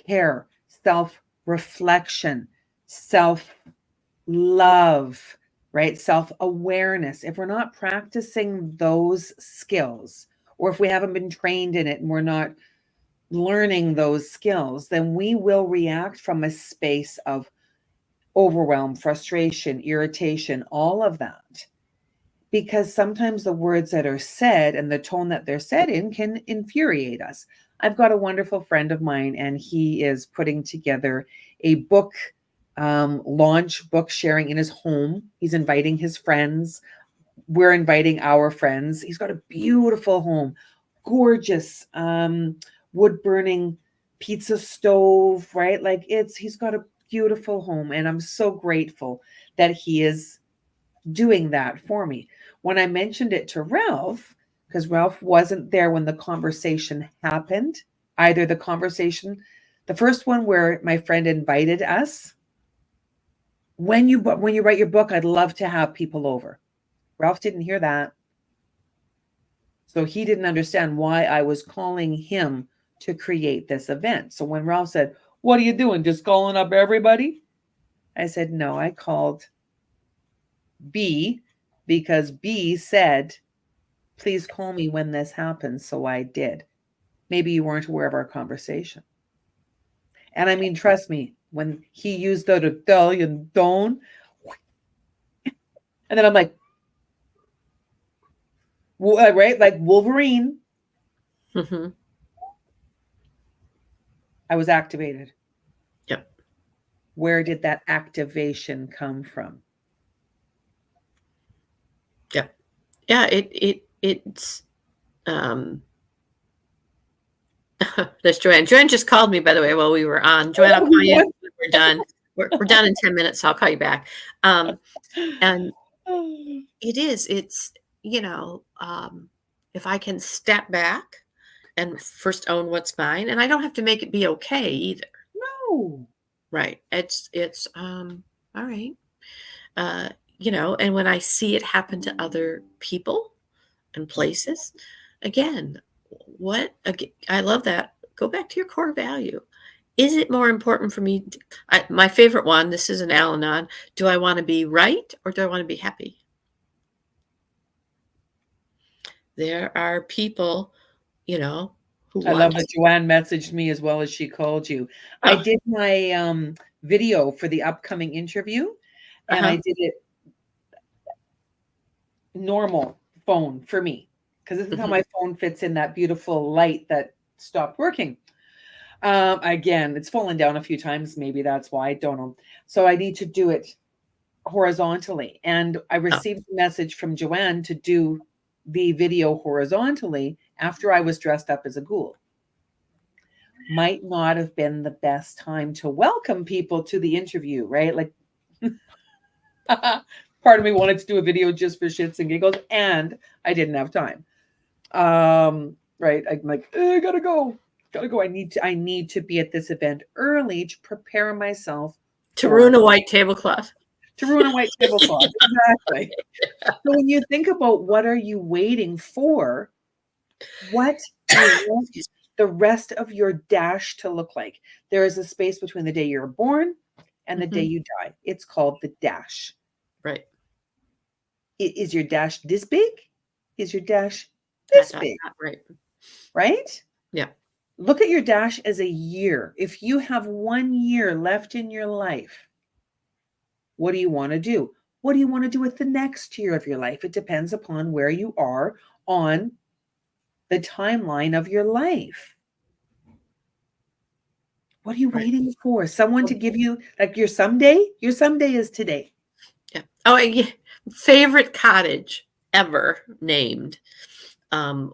care, self-reflection, self-love, right? Self-awareness. If we're not practicing those skills, or if we haven't been trained in it and we're not learning those skills, then we will react from a space of overwhelm, frustration, irritation, all of that. Because sometimes the words that are said and the tone that they're said in can infuriate us. I've got a wonderful friend of mine, and he is putting together a book launch, book sharing in his home. He's inviting his friends. We're inviting our friends. He's got a beautiful home, gorgeous wood burning pizza stove, right? Like he's got a beautiful home, and I'm so grateful that he is doing that for me. When I mentioned it to Ralph, because Ralph wasn't there when the conversation happened, either the first one where my friend invited us, when you write your book, I'd love to have people over. Ralph didn't hear that. So he didn't understand why I was calling him to create this event. So when Ralph said, "What are you doing? Just calling up everybody?" I said, "No, I called B because B said, please call me when this happens." So I did. Maybe you weren't aware of our conversation. And I mean, trust me, when he used the Italian tone, and then I'm like, right? Like Wolverine. Mm-hmm. I was activated. Yep. Where did that activation come from? Yep. Yeah. It's There's Joanne. Joanne just called me, by the way, while we were on. Joanne, I'll call you when we're done. We're done in 10 minutes, so I'll call you back. And it's, if I can step back and first own what's mine, and I don't have to make it be okay either. No. Right. It's all right. And when I see it happen to other people and places, again, I love that. Go back to your core value. Is it more important for me? My favorite one, this is an Al-Anon. Do I want to be right or do I want to be happy? There are people, who I love that Joanne messaged me as well as she called you. I did my video for the upcoming interview, and I did it normal phone for me, because this is how my phone fits in that beautiful light that stopped working. Again, it's fallen down a few times. Maybe that's why. I don't know. So I need to do it horizontally. And I received a message from Joanne to do the video horizontally after I was dressed up as a ghoul. Might not have been the best time to welcome people to the interview, right? Like, part of me wanted to do a video just for shits and giggles, and I didn't have time. Right? I'm like, I gotta go. I need to be at this event early to prepare myself to ruin a white tablecloth. Exactly. So when you think about what are you waiting for, what do you want the rest of your dash to look like? There is a space between the day you're born and the day you die. It's called the dash. Right. Is your dash this big? Is your dash this big? Right. Right? Yeah. Look at your dash as a year. If you have 1 year left in your life, what do you want to do? What do you want to do with the next year of your life? It depends upon where you are on the timeline of your life. What are you waiting for? Someone to give you, like, your someday? Your someday is today. Yeah. Oh, yeah. Favorite cottage ever named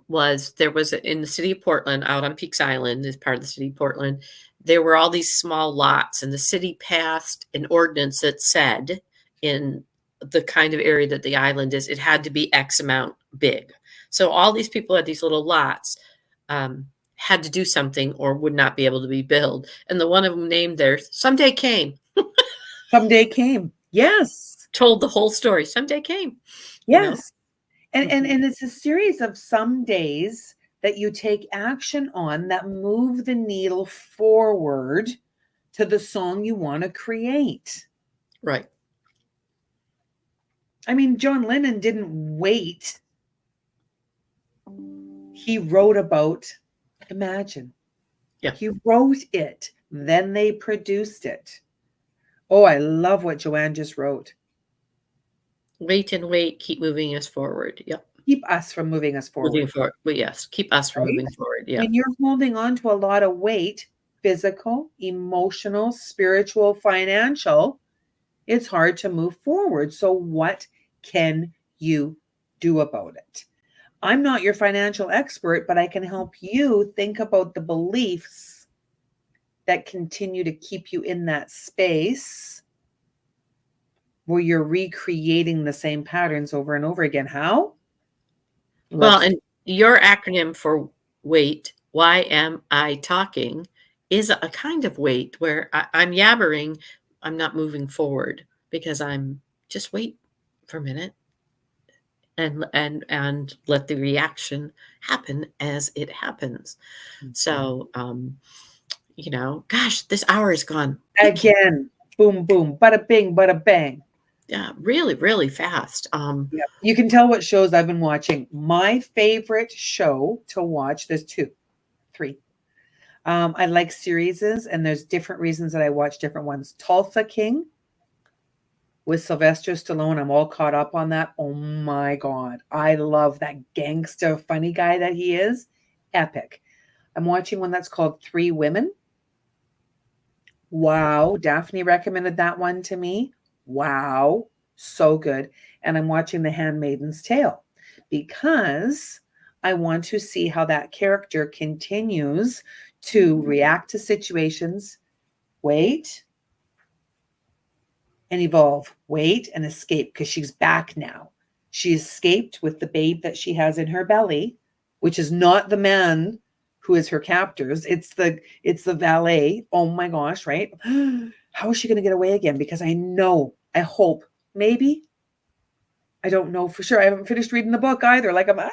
was in the city of Portland, out on Peaks Island, as part of the city of Portland. There were all these small lots, and the city passed an ordinance that said, in the kind of area that the island is, it had to be X amount big. So all these people had these little lots, had to do something or would not be able to be built. And the one of them named there, Someday Came. Someday came. Yes. Told the whole story. Someday came. Yes. And it's a series of some days that you take action on that move the needle forward to the song you want to create. Right. I mean, John Lennon didn't wait. He wrote about Imagine. Yeah. He wrote it, then they produced it. Oh, I love what Joanne just wrote. Wait and wait, keep moving us forward. Yep. Keep us from moving us Moving forward. forward. Well, yes, keep us from Right? moving forward. Yeah. When you're holding on to a lot of weight, physical, emotional, spiritual, financial, it's hard to move forward. So, what can you do about it? I'm not your financial expert, but I can help you think about the beliefs that continue to keep you in that space where you're recreating the same patterns over and over again. How? Well, Let's and your acronym for wait, why am I talking, is a kind of wait where I'm yabbering, I'm not moving forward because I'm just wait for a minute and let the reaction happen as it happens. So, gosh, this hour is gone quickly. again, boom, boom, bada bing, bada bang. Yeah, really, really fast. Yeah. You can tell what shows I've been watching. My favorite show to watch, there's three. I like series, and there's different reasons that I watch different ones. Tulsa King with Sylvester Stallone. I'm all caught up on that. Oh my God. I love that gangster funny guy that he is. Epic. I'm watching one that's called Three Women. Wow. Daphne recommended that one to me. Wow. So good. And I'm watching The Handmaid's Tale because I want to see how that character continues to react to situations, wait, and evolve, wait, and escape, because she's back now. She escaped with the babe that she has in her belly, which is not the man who is her captors. It's the valet. Oh my gosh, right? How is she going to get away again? Because I hope, maybe, I don't know for sure. I haven't finished reading the book either. Like Yeah,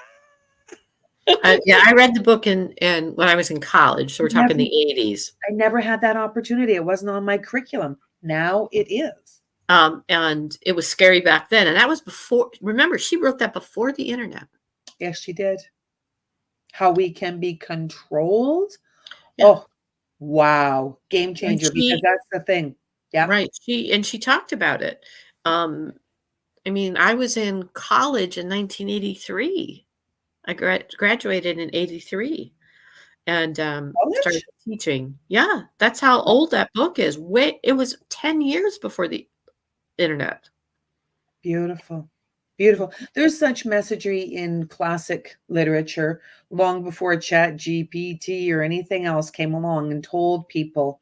I read the book in when I was in college, so we're talking the 80s. I never had that opportunity. It wasn't on my curriculum. Now it is. And it was scary back then. And that was before, remember, she wrote that before the internet. Yes, she did. How we can be controlled. Yeah. Oh, wow. Game changer, because that's the thing. Yeah. Right. She talked about it. I mean, I was in college in 1983. I graduated in 83 and started teaching. Yeah, that's how old that book is. It was 10 years before the internet. Beautiful. Beautiful. There's such messagery in classic literature long before Chat GPT or anything else came along and told people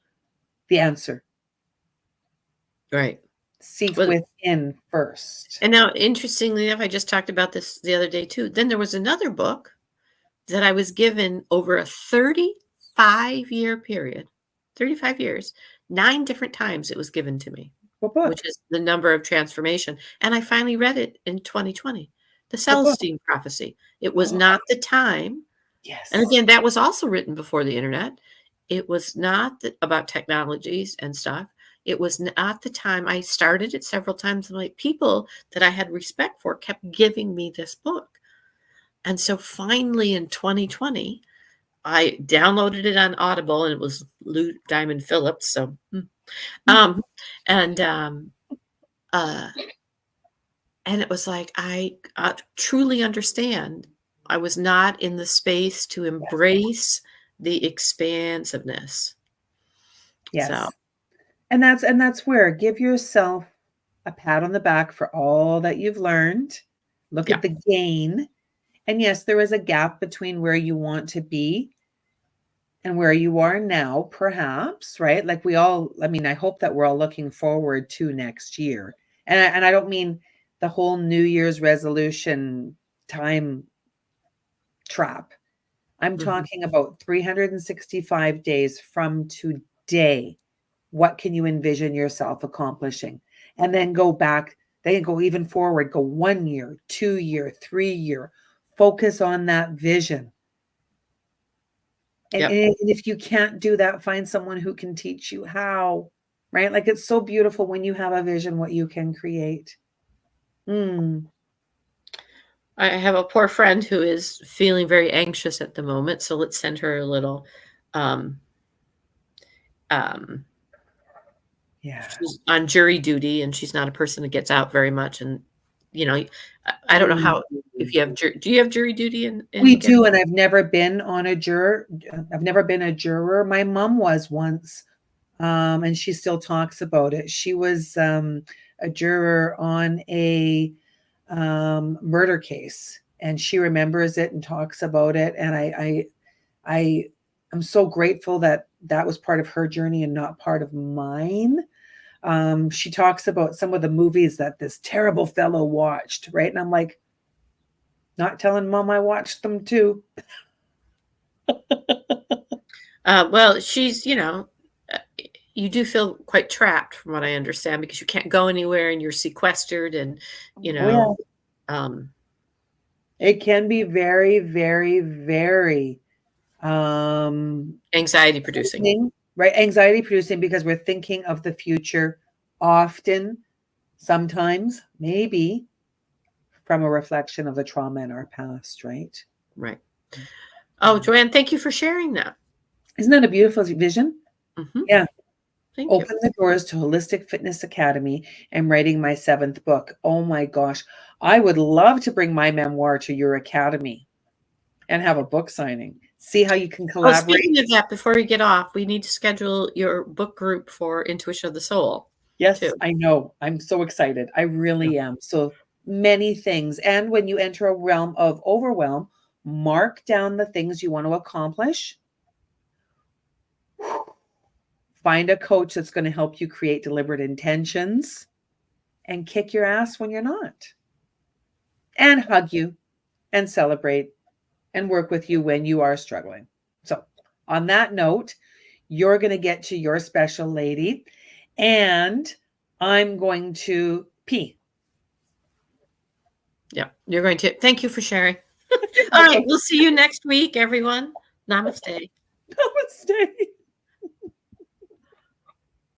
the answer. Right. Seek within first. And now, interestingly enough, I just talked about this the other day too. Then there was another book that I was given over a 35-year period, 35 years, 9 different times it was given to me, which is the number of transformation. And I finally read it in 2020, The Celestine Prophecy. It was not the time. Yes. And again, that was also written before the internet. It was not about technologies and stuff. It was not the time. I started it several times. And like people that I had respect for kept giving me this book. And so finally in 2020, I downloaded it on Audible, and it was Lou Diamond Phillips. So, and it was like, I truly understand. I was not in the space to embrace the expansiveness. Yes. So. And that's where give yourself a pat on the back for all that you've learned. Look at the gain. And yes, there is a gap between where you want to be and where you are now, perhaps, right? Like I hope that we're all looking forward to next year. And I don't mean the whole New Year's resolution time trap. I'm talking about 365 days from today. What can you envision yourself accomplishing? And then go back, then go even forward, go 1 year, 2 year, 3 year. Focus on that vision. And, Yep. and if you can't do that, find someone who can teach you how, right? Like it's so beautiful when you have a vision, what you can create. Mm. I have a poor friend who is feeling very anxious at the moment, so let's send her a little. Um, um, Yeah. she's on jury duty, and she's not a person that gets out very much. And I don't know Mm. how if you have do you have jury duty We in do, and I've never been on a juror. I've never been a juror. My mom was once, and she still talks about it. She was a juror on a murder case, and she remembers it and talks about it. And I am so grateful that that was part of her journey and not part of mine. She talks about some of the movies that this terrible fellow watched, right? And I'm like, not telling mom I watched them too. Well, she's uh, you do feel quite trapped, from what I understand, because you can't go anywhere and you're sequestered, and you Oh yeah, know, um, it can be very, very, very um anxiety producing. right? Anxiety producing because we're thinking of the future often, sometimes, maybe from a reflection of the trauma in our past, right? Right. Oh, Joanne, thank you for sharing that. Isn't that a beautiful vision? Hmm. Yeah. Thank you. Open the doors to Holistic Fitness Academy and writing my 7th book. Oh my gosh. I would love to bring my memoir to your academy and have a book signing. See how you can Oh, collaborate. speaking of that, before we get off, we need to schedule your book group for Intuition of the Soul, too. Yes, I know. I'm so excited. I Yeah. really am. So many things. And when you enter a realm of overwhelm, mark down the things you want to accomplish. Find a coach that's going to help you create deliberate intentions and kick your ass when you're not. And hug you and celebrate and work with you when you are struggling. So, on that note, you're going to get to your special lady, and I'm going to pee. Yeah, you're going to. Thank you for sharing. You're All right, welcome. we'll see you next week, everyone. Namaste. Namaste.